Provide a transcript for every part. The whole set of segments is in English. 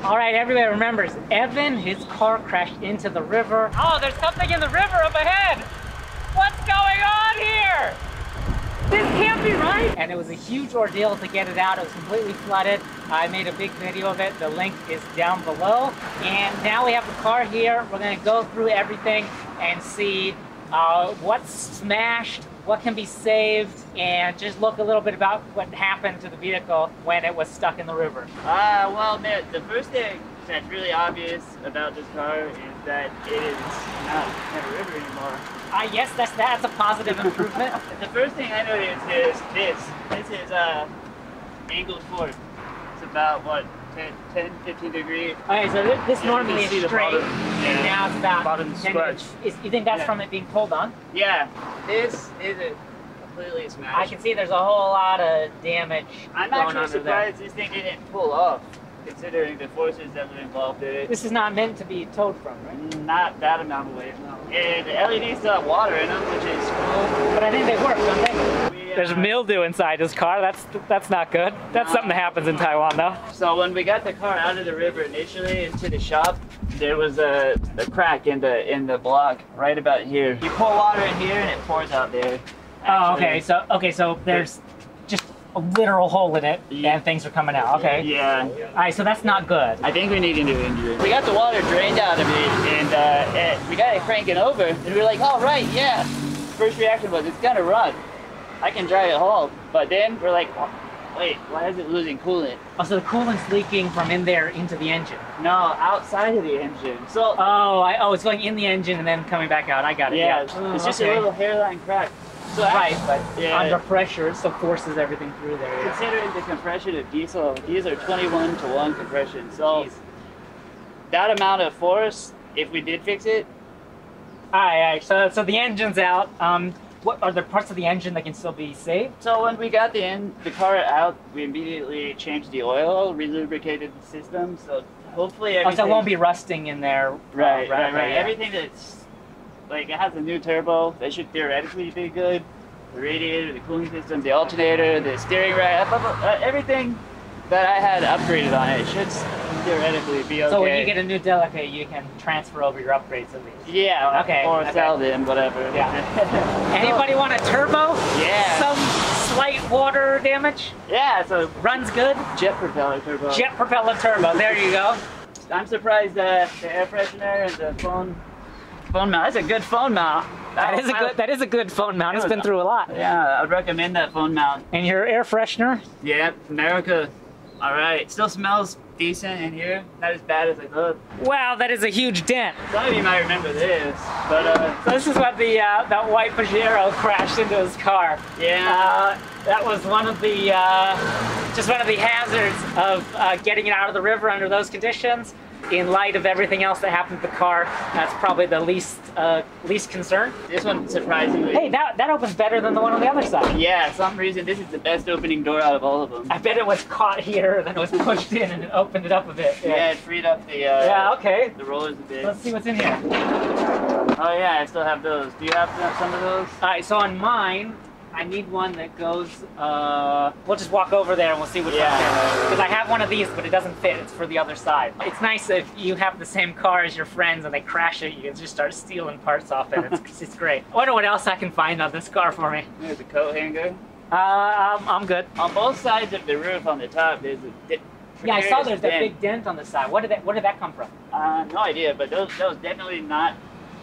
All right, everybody remembers, Evan, his car crashed into the river. Oh, there's something in the river up ahead. What's going on here? This can't be right. And it was a huge ordeal to get it out. It was completely flooded. I made a big video of it. The link is down below. And now we have the car here. We're gonna go through everything and see what's smashed, what can be saved, and just look a little bit about what happened to the vehicle when it was stuck in the river. Well, man, the first thing that's really obvious about this car is that it is not in a river anymore. Yes, that's a positive improvement. The first thing I noticed is this is angled forward. It's about what, 10-15 degrees. Okay, so this normally is straight, and now it's about bottom 10 scratch. You think that's from it being pulled on? Yeah, this isn't completely smashed. I can see there's a whole lot of damage I'm going actually under surprised there. this thing didn't pull off, considering the forces that were involved in it. This is not meant to be towed from, right? Not that amount of weight, no. And the LEDs still have water in them, which is cool. But I think they work, don't they? There's mildew inside his car. That's not good. That's something that happens in Taiwan, though. So when we got the car out of the river initially into the shop, there was a crack in the block right about here. You pour water in here and it pours out there. Oh, okay. So there's just a literal hole in it, and things are coming out. Okay. Yeah. All right. So that's not good. I think we need a new engine. We got the water drained out of it, and we got it cranking over, and we were like, "Oh right, yeah." First reaction was, "It's gonna run. I can drive it home." But then we're like, oh, "Wait, why is it losing coolant?" Oh, so the coolant's leaking from in there into the engine. No, outside of the engine. So. It's going in the engine and then coming back out. I got it. Yeah. Yeah. It's just a little hairline crack. So right, but under yeah. pressure, it still forces everything through there. Yeah. Considering the compression of diesel, these are 21-to-1 compression. So that amount of force, if we did fix it. All right. So the engine's out. What are there parts of the engine that can still be saved? So when we got the car out, we immediately changed the oil, relubricated the system. So hopefully everything. So it won't be rusting in there. Right. Yeah. Everything that's like it has a new turbo. That should theoretically be good. The radiator, the cooling system, the alternator, the steering rack, everything that I had upgraded on it should theoretically be okay. So when you get a new Delica, you can transfer over your upgrades at least. Yeah. Okay. Or sell them, whatever. Yeah. Anybody want a turbo? Yeah. Some slight water damage? Yeah. So runs good. Jet propeller turbo. Jet propeller turbo. There you go. I'm surprised the air freshener and the phone mount. That's a good phone mount. That is a good phone mount. It's been through a lot. Yeah, I'd recommend that phone mount. And your air freshener? Yeah, America. All right. Still smells decent in here. Not as bad as I thought. Wow, that is a huge dent. Some of you might remember this, but so this is what the that white Pajero crashed into his car. Yeah. That was one of the just one of the hazards of getting it out of the river under those conditions. In light of everything else that happened to the car, that's probably the least concern. This one, surprisingly. Hey, that opens better than the one on the other side. Yeah, for some reason this is the best opening door out of all of them. I bet it was caught here, then it was pushed in, and it opened it up a bit. Yeah, it freed up the the rollers a bit. Let's see what's in here. Oh yeah, I still have those. Do you have some of those? All right, so on mine, I need one that goes, we'll just walk over there and we'll see which one fits. Because I have one of these, but it doesn't fit. It's for the other side. It's nice if you have the same car as your friends and they crash it, you can just start stealing parts off it. It's great. I wonder what else I can find on this car for me. There's a coat hanger. I'm good. On both sides of the roof on the top, there's a yeah, I saw there's that big dent on the side. Where did that come from? No idea, but those definitely not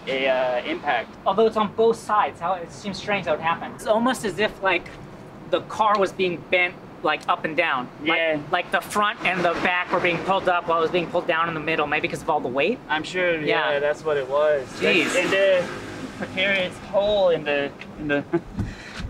a impact. Although it's on both sides, how it seems strange that would happen. It's almost as if like the car was being bent like up and down. Yeah. Like the front and the back were being pulled up while it was being pulled down in the middle, maybe because of all the weight. I'm sure. Yeah, that's what it was. Jeez. And the precarious hole in the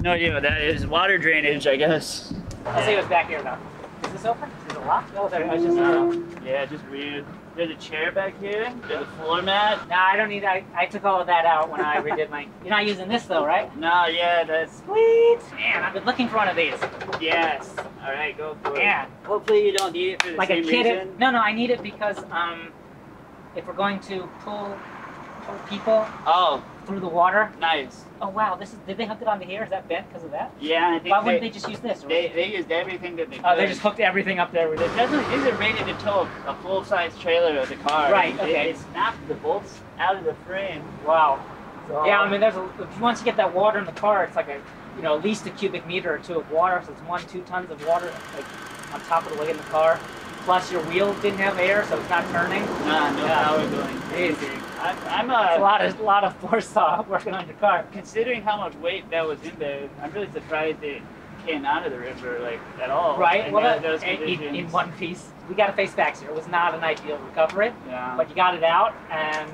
no idea what that is. Water drainage, I guess. Let's see what's back here now. Is this open? Is it locked? Oh, there. It's just yeah, just weird. There's a chair back here. There's a floor mat. No, I don't need that. I took all of that out when I redid my... You're not using this though, right? No, yeah, that's... Sweet! Man, I've been looking for one of these. Yes. All right, go for it. Yeah. Hopefully you don't need it for the same reason. No, I need it because if we're going to pull people through the water. Nice. Oh wow, this is. Did they hook it onto here? Is that bent because of that? Yeah, I think. Why wouldn't they just use this? They used everything that they could. Oh, they just hooked everything up there with it. It isn't rated to tow a full-size trailer of the car. Right. Okay. They snapped the bolts out of the frame. Wow. So, yeah, I mean, once you get that water in the car, it's like at least a cubic meter or two of water. So it's 1-2 tons of water like on top of the weight in the car. Plus your wheel didn't have air, so it's not turning. Nah, no power going. Crazy. It's a lot of force working on your car. Considering how much weight that was in there, I'm really surprised it came out of the river like at all. Right. Well, those in one piece. We got to face facts here. It was not an ideal recovery. Yeah. But you got it out, and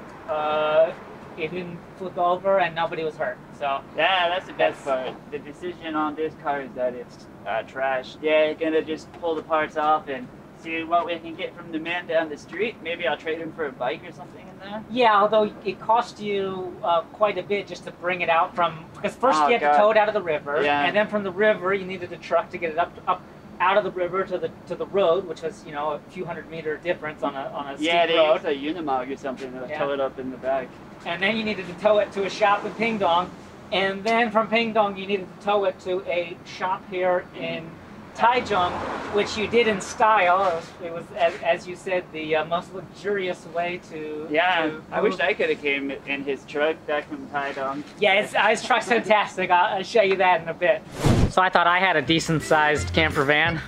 it didn't flip over, and nobody was hurt. So yeah, that's the best part. The decision on this car is that it's trash. Yeah, gonna just pull the parts off and see what we can get from the man down the street. Maybe I'll trade him for a bike or something in there. Yeah, although it cost you quite a bit just to bring it out because first you had to tow it out of the river, and then from the river you needed a truck to get it up out of the river to the road, which was a few 100-meter difference on a steep road. Yeah, they used a Unimog or something to tow it up in the back. And then you needed to tow it to a shop in Pingdong, and then from Pingdong you needed to tow it to a shop here in Taichung, which you did in style. It was, as you said, the most luxurious way to. Yeah, I wish I could have came in his truck back from Taichung. Yeah, his truck's fantastic. I'll show you that in a bit. So I thought I had a decent-sized camper van,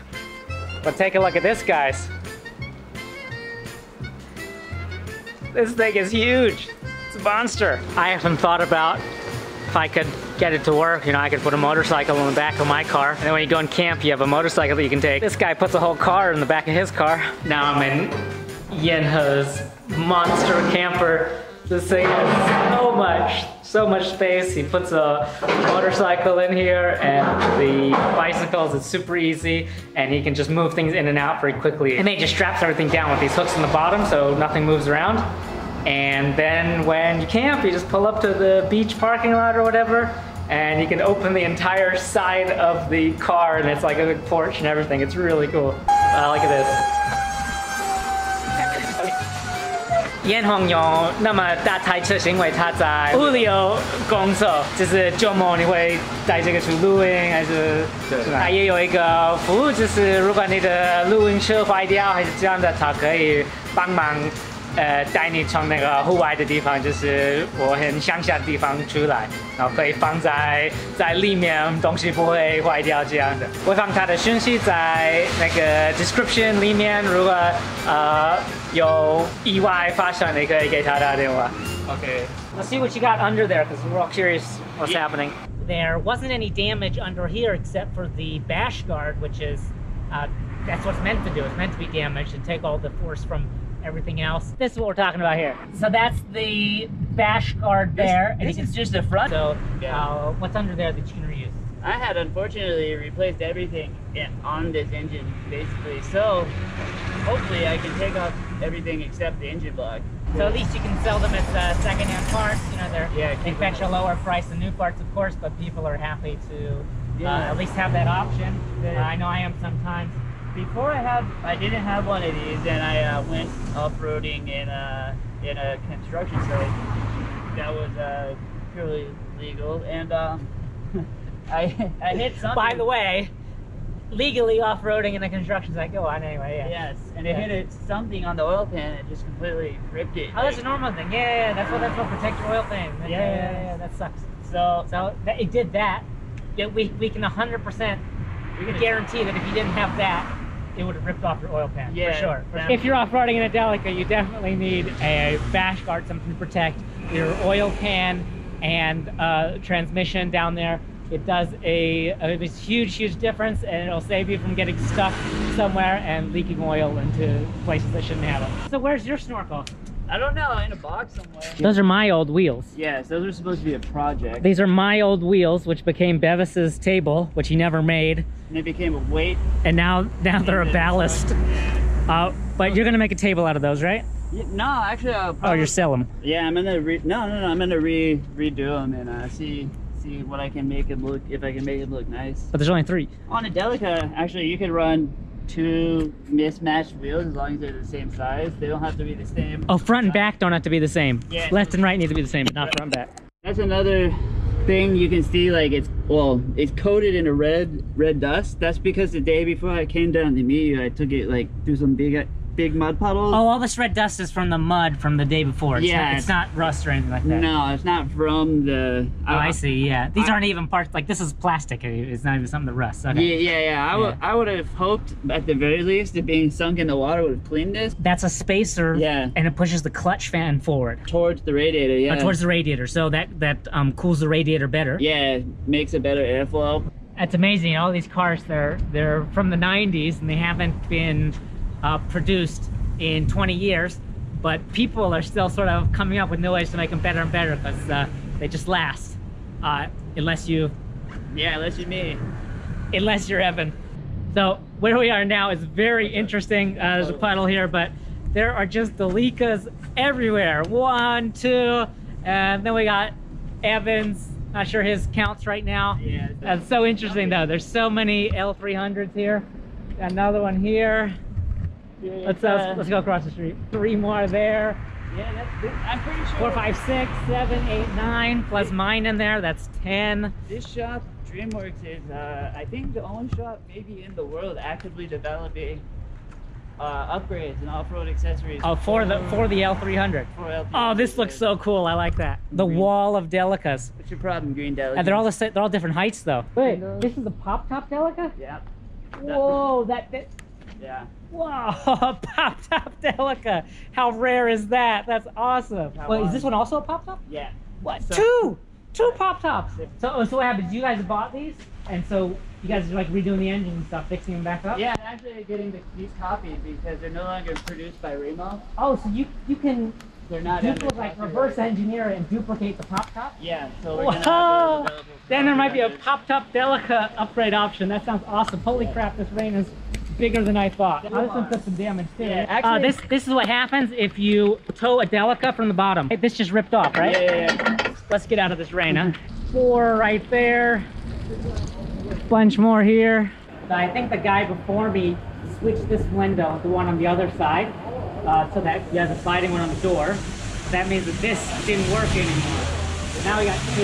but take a look at this, guys. This thing is huge. It's a monster. I haven't thought about if I could get it to work. I could put a motorcycle in the back of my car, and then when you go and camp, you have a motorcycle that you can take. This guy puts a whole car in the back of his car. Now I'm in Yenhe's monster camper. This thing has so much space. He puts a motorcycle in here, and the bicycles, it's super easy, and he can just move things in and out very quickly. And they just straps everything down with these hooks in the bottom so nothing moves around. And then when you camp, you just pull up to the beach parking lot or whatever, and you can open the entire side of the car, and it's like a big porch and everything. It's really cool. Look at this. 燕红有那么大台车，是因为他在物流工作，就是周末你会带这个去露营，还是？对。他也有一个服务，就是如果你的露营车坏掉还是这样的，他可以帮忙。带你从那个户外的地方，就是我很乡下的地方出来，然后可以放在里面，东西不会坏掉这样的。我会放他的讯息在那个 description 里面，如果有意外发生，你可以给他打电话。Okay. Let's see what you got under there, because we're all curious what's happening. There wasn't any damage under here except for the bash guard, which is that's what's meant to do. It's meant to be damaged and take all the force from everything else. This is what we're talking about here. So that's the bash guard there. This is just the front. So what's under there that you can reuse? I had unfortunately replaced everything on this engine, basically. So hopefully I can take off everything except the engine block. So at least you can sell them as second-hand parts. They fetch a lower price than new parts, of course, but people are happy to at least have that option. I know I am sometimes. Before I didn't have one of these, and I went off-roading in a construction site that was purely legal, and I hit something. By the way, legally off-roading in a construction site, go on anyway. Yeah. Yes, and it hit something on the oil pan and just completely ripped it. Oh, that's a normal thing. Yeah, that's what protect your oil pan. Yeah, that sucks. So it did that. We can 100% guarantee that if you didn't have that, it would have ripped off your oil pan, for sure. If you're off-roading in a Delica, you definitely need a bash guard, something to protect your oil pan and transmission down there. It does a huge difference, and it'll save you from getting stuck somewhere and leaking oil into places that shouldn't have it. So where's your snorkel? I don't know, in a box somewhere. Those are my old wheels. Yes, those are supposed to be a project. These are my old wheels, which became Bevis's table, which he never made. And it became a weight. And now they're a ballast. But you're gonna make a table out of those, right? Yeah, no, actually. Oh, you're selling them. Yeah, I'm gonna I'm gonna redo them and see what I can make them look, if I can make them look nice. But there's only 3. On a Delica, actually, you could run 2 mismatched wheels as long as they're the same size. They don't have to be the same. Oh, front and back don't have to be the same. Yeah. Left and right need to be the same, but not front and back. That's another thing you can see, like it's coated in a red dust. That's because the day before I came down to meet you, I took it like through some big mud puddles. Oh, all this red dust is from the mud from the day before. It's not rust or anything like that. No, it's not from the... Oh, I see, yeah. These aren't even parts, like this is plastic. It's not even something that rusts. Okay. Yeah. I would have hoped, at the very least, that being sunk in the water would have cleaned this. That's a spacer, and it pushes the clutch fan forward. Towards the radiator, towards the radiator, so that cools the radiator better. Yeah, makes a better airflow. That's amazing. All these cars, they're from the 90s, and they haven't been produced in 20 years, but people are still sort of coming up with new ways to make them better and better, because they just last. Unless you're Evan. So where we are now is very interesting. There's a puddle here, but there are just Delicas everywhere. 1, 2, and then we got Evan's. Not sure his counts right now. Yeah. That's so interesting though. There's so many L300s here. Got another one here. Let's go across the street. 3 more there. Yeah, that's good. I'm pretty sure. 4, 5, 6, 7, 8, 9, plus mine in there. That's 10. This shop, DreamWorks, is I think the only shop maybe in the world actively developing upgrades and off-road accessories. Oh, for the L300. Oh, this looks so cool. I like that. The wall of Delicas. What's your problem, green Delica? And they're all different heights though. Wait, this is a pop-top Delica? Yeah. Whoa, yeah. Whoa, pop-top Delica. How rare is that? That's awesome. Wait, is this one also a pop-top? Yeah. What? So, two pop-tops. So what happens? You guys bought these, and so you guys are like redoing the engine and stuff, fixing them back up? Yeah, I'm actually getting these copies because they're no longer produced by Remo. Oh, so you can they're not like reverse engineer and duplicate the pop-top? Yeah, so we're gonna have to then there might be a pop-top Delica upgrade option. That sounds awesome. Holy crap, this rain is bigger than I thought. Oh, this one took some damage too. Yeah, actually, this is what happens if you tow a Delica from the bottom. Hey, this just ripped off, right? Yeah. Let's get out of this rain, huh? 4 right there. Bunch more here. So I think the guy before me switched this window with the one on the other side, so that he has a sliding one on the door. That means that this didn't work anymore. So now we got 2.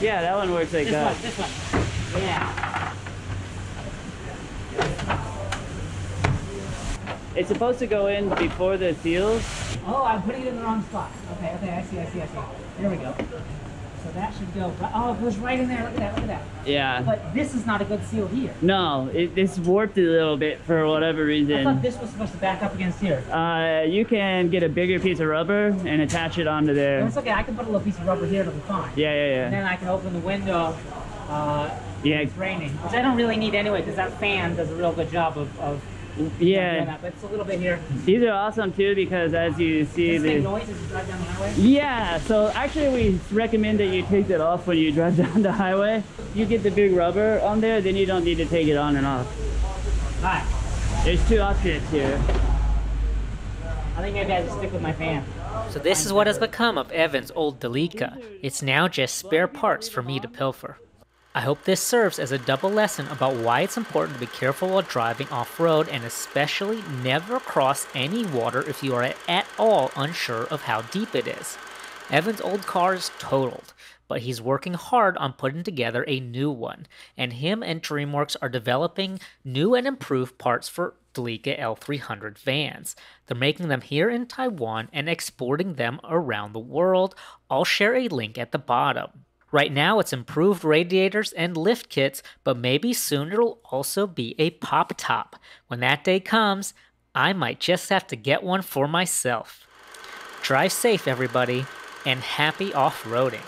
Yeah, that one works like that. This one. Yeah. It's supposed to go in before the seals. Oh, I'm putting it in the wrong spot. Okay, I see. Here we go. So that should go. Oh, it goes right in there. Look at that. Yeah. But this is not a good seal here. No, it's warped a little bit for whatever reason. I thought this was supposed to back up against here. You can get a bigger piece of rubber and attach it onto there. It's okay. I can put a little piece of rubber here. It'll be fine. Yeah. And then I can open the window. It's raining, which I don't really need anyway, because that fan does a real good job of doing that. But it's a little bit here. These are awesome too, because as you see, does this make noise as you drive down the highway? Yeah, so actually we recommend that you take that off when you drive down the highway. You get the big rubber on there, then you don't need to take it on and off. Alright. There's 2 options here. I think maybe I just stick with my fan. So this is what has become of Evan's old Delica. It's now just spare parts for me to pilfer. I hope this serves as a double lesson about why it's important to be careful while driving off-road, and especially never cross any water if you are at all unsure of how deep it is. Evan's old car is totaled, but he's working hard on putting together a new one, and him and DreamWorks are developing new and improved parts for Delica L300 vans. They're making them here in Taiwan and exporting them around the world. I'll share a link at the bottom. Right now it's improved radiators and lift kits, but maybe soon it'll also be a pop top. When that day comes, I might just have to get one for myself. Drive safe, everybody, and happy off-roading.